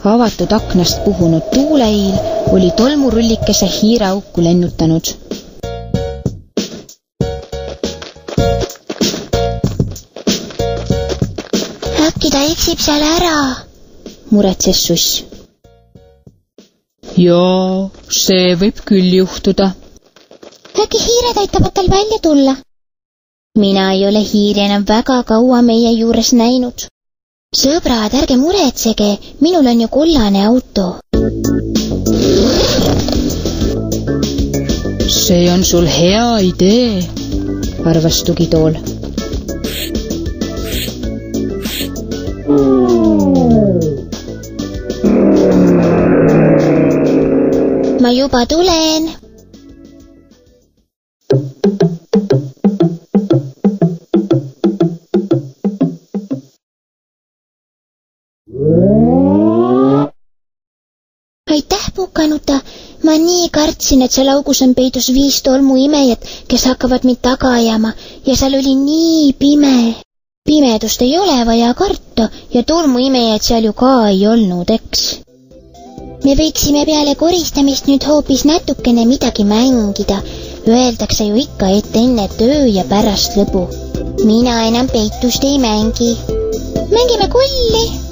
Avatud aknast puhunud tuuleiil oli tolmurullikese hiireauku lennutanud. Äkki ta eksib seal ära, muretses suss. Jaa, see võib küll juhtuda. Äkki hiired aitavad tal välja tulla? Mina ei ole hiiri enam väga kaua meie juures näinud. Sõbrad, ärge muretsege, minul on ju kollane auto. See on sul hea idee, arvas tugitool. Ma juba tulen. Aitäh, Pukanuta. Ma nii kartsin, et seal augus on peidus 5 tolmuimejat, kes hakkavad mind taga ajama ja seal oli nii pime. Pimedust ei ole vaja karta ja tolmuimejad seal ju ka ei olnud, eks. Me võiksime peale koristamist nüüd hoopis natukene midagi mängida. Öeldakse ju ikka, et enne töö ja pärast lõbu. Mina enam peitust ei mängi. Mängime kolli.